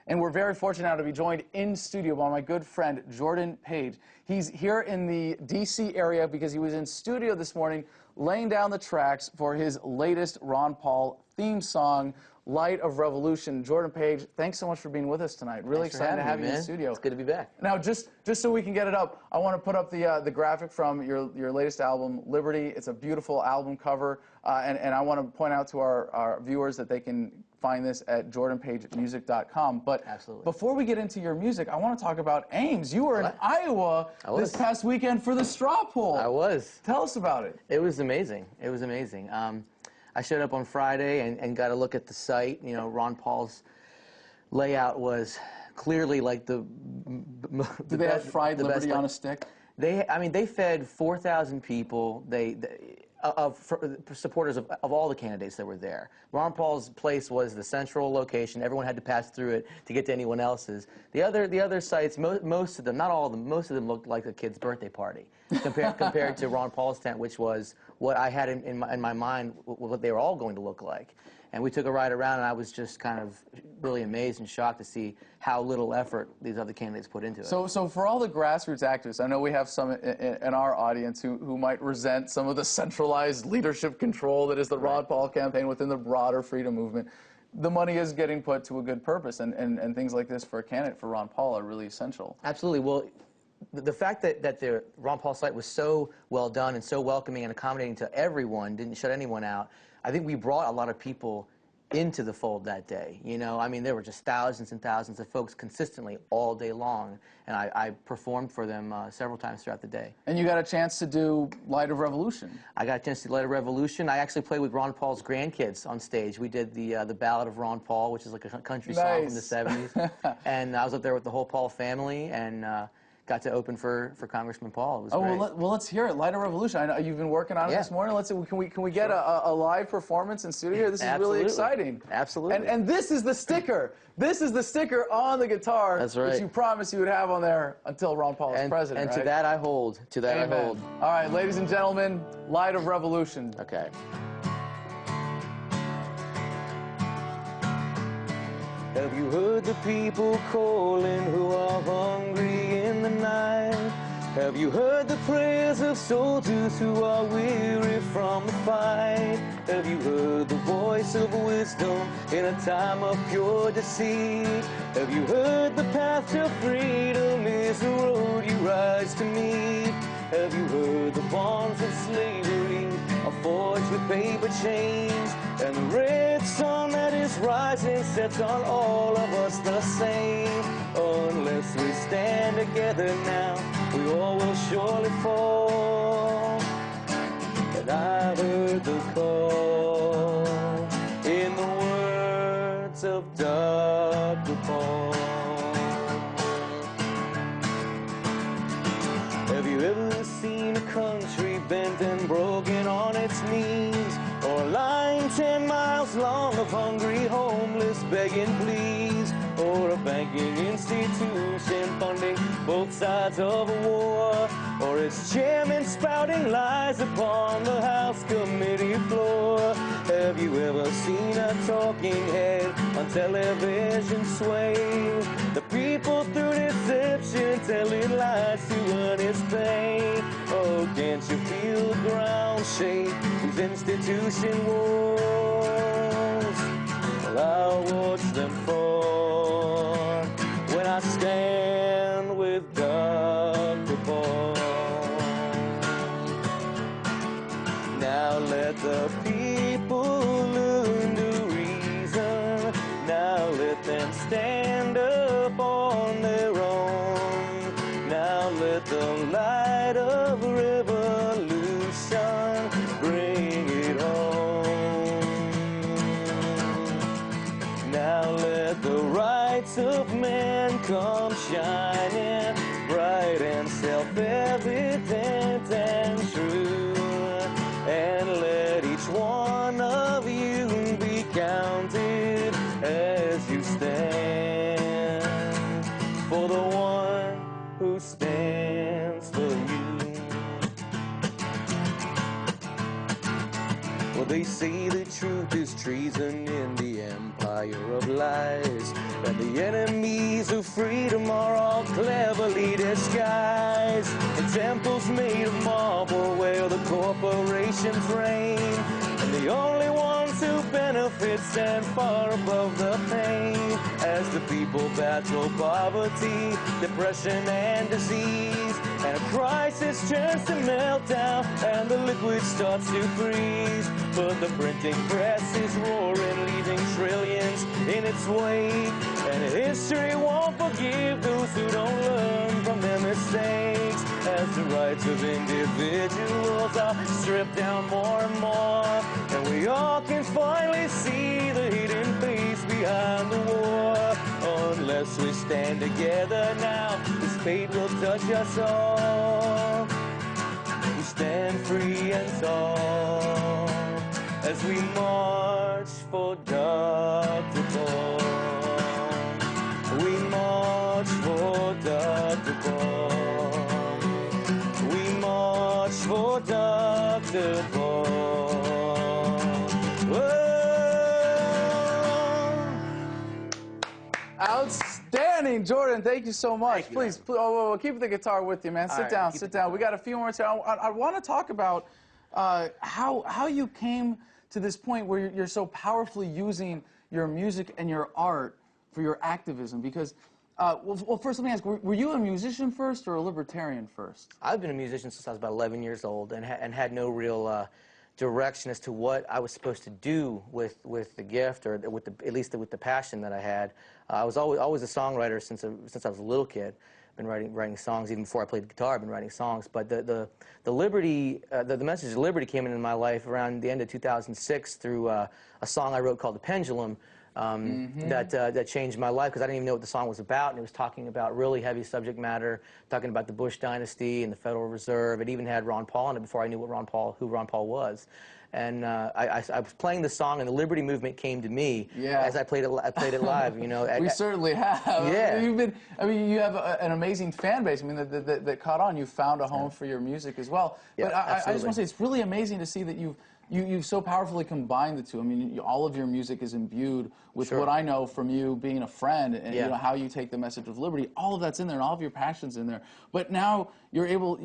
And we're very fortunate now to be joined in studio by my good friend, Jordan Page. He's here in the D.C. area because he was in studio this morning laying down the tracks for his latest Ron Paul theme song, Light of Revolution. Jordan Page, thanks so much for being with us tonight. Really excited to have you in the studio. It's good to be back. Now, just so we can get it up, I want to put up the graphic from your latest album, Liberty. It's a beautiful album cover, and I want to point out to our viewers that they can find this at jordanpagemusic.com. But absolutely, before we get into your music, I want to talk about Ames. You were in Iowa this past weekend for the straw poll. I was. Tell us about it. It was amazing. It was amazing. I showed up on Friday and got a look at the site. You know, Ron Paul's layout was clearly like the Did they have fried Liberty on a stick? I mean, they fed 4,000 people. Supporters of all the candidates that were there. Ron Paul's place was the central location. Everyone had to pass through it to get to anyone else's. The other sites, most of them, not all of them, most of them looked like a kid's birthday party compared to Ron Paul's tent, which was what I had in my mind what they were all going to look like. And we took a ride around, and I was just kind of really amazed and shocked to see how little effort these other candidates put into it. So for all the grassroots activists, I know we have some in our audience who might resent some of the centralized leadership control that is the Ron Paul campaign within the broader freedom movement. The money is getting put to a good purpose, and things like this for a candidate for Ron Paul are really essential. Absolutely. Well, the fact that the Ron Paul site was so well done and so welcoming and accommodating to everyone, didn't shut anyone out, I think we brought a lot of people into the fold that day. You know, I mean, there were just thousands and thousands of folks consistently all day long, and I performed for them several times throughout the day. And you got a chance to do Light of Revolution. I got a chance to do Light of Revolution. I actually played with Ron Paul's grandkids on stage. We did the Ballad of Ron Paul, which is like a country song from the 70s. And I was up there with the whole Paul family, and got to open for Congressman Paul. It was great. Well, let's hear it. Light of Revolution. I know you've been working on it this morning. Can we get a live performance in studio? This is really exciting. Absolutely. And this is the sticker. This is the sticker on the guitar that you promised you would have on there until Ron Paul is president. And to that I hold. To that I hold. All right, ladies and gentlemen, Light of Revolution. Okay. Have you heard the people calling who are hungry in the night? Have you heard the prayers of soldiers who are weary from the fight? Have you heard the voice of wisdom in a time of pure deceit? Have you heard the path to freedom is the road you rise to meet? Have you heard the bonds of slavery are forged with paper chains? And the red sun that is rising sets on all of us the same. Unless we stand together now, we all will surely fall. And I heard the call in the words of Dr. Paul. Have you ever seen a country bent and broken on its knees? Or a line 10 miles long of hungry homeless begging please? Or a banking institution funding both sides of a war? Or its chairman spouting lies upon the House committee floor? Have you ever seen a talking head on television sway the people through deception, telling lies to earn his pay? Oh, can't you feel the ground shake whose institution walls? Well, I'll watch them fall when I stand with Dr. Paul. Now let the people learn to reason. Now let them stand up on their own. Now let the light of revolution bring it home. Now let the rights of man come shining bright and self-evident and true. And let each one of you be counted as you stand for the one who stands for you. Well, they say the truth is treason in the empire of lies, and the enemy of freedom are all cleverly disguised in temples made of marble where the corporations reign. And the only ones who benefit stand far above the pain as the people battle poverty, depression, and disease. And a crisis turns to meltdown and the liquid starts to freeze. But the printing press is roaring, leaving trillions in its wake. And history won't forgive those who don't learn from their mistakes, as the rights of individuals are stripped down more and more. And we all can finally see the hidden face behind the war. Unless we stand together now, this fate will touch us all. We stand free and tall as we march for Dr. Ball. We march for Dr. Ball. We march for Dr. Ball. Outstanding, Jordan. Thank you so much. Please, keep the guitar with you, man. Sit down, sit down. We got a few more time. I want to talk about how you came to this point where you're so powerfully using your music and your art for your activism. Because, well, first let me ask, were you a musician first or a libertarian first? I've been a musician since I was about 11 years old and had no real direction as to what I was supposed to do with the gift, or with at least with the passion that I had. I was always a songwriter since I was a little kid. Been writing songs even before I played guitar. I've been writing songs, but the liberty, the message of liberty came into my life around the end of 2006 through a song I wrote called "The Pendulum." That changed my life, because I didn't even know what the song was about, and it was talking about really heavy subject matter, talking about the Bush dynasty and the Federal Reserve. It even had Ron Paul in it before I knew who Ron Paul was. And I was playing the song, and the Liberty Movement came to me as I played it live. You know, we certainly have. Yeah. You have an amazing fan base. I mean, that caught on. You found a home for your music as well. Yeah, but I just want to say, it's really amazing to see that you've so powerfully combined the two. I mean, all of your music is imbued with what I know from you being a friend, and you know, how you take the message of liberty. All of that's in there, and all of your passions in there. But now you're able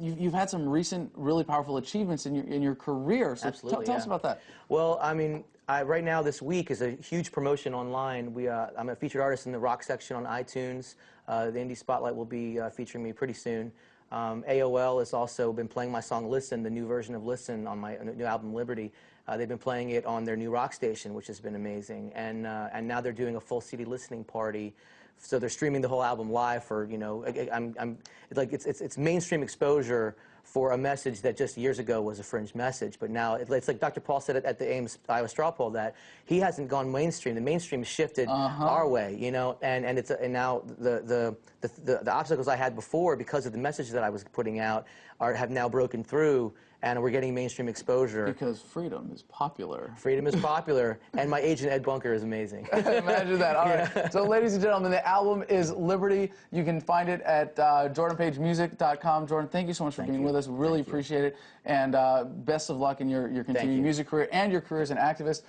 you've had some recent really powerful achievements in your career. So Absolutely, tell us about that. Well, I mean, right now this week is a huge promotion online. I'm a featured artist in the rock section on iTunes. The Indie Spotlight will be featuring me pretty soon. AOL has also been playing my song "Listen," the new version of "Listen" on my new album "Liberty." They've been playing it on their new rock station, which has been amazing. And now they're doing a full CD listening party. So they're streaming the whole album live for, you know, it's mainstream exposure for a message that just years ago was a fringe message. But now it's like Dr. Paul said at the Ames Iowa Straw Poll, that he hasn't gone mainstream. The mainstream has shifted our way, you know, and now the obstacles I had before because of the message that I was putting out have now broken through, and we're getting mainstream exposure. Because freedom is popular. Freedom is popular, and my agent Ed Bunker is amazing. Imagine that. All right. So, ladies and gentlemen, the album is Liberty. You can find it at jordanpagemusic.com. Jordan, thank you so much for being with us. Really appreciate it. And best of luck in your continued music career and your career as an activist.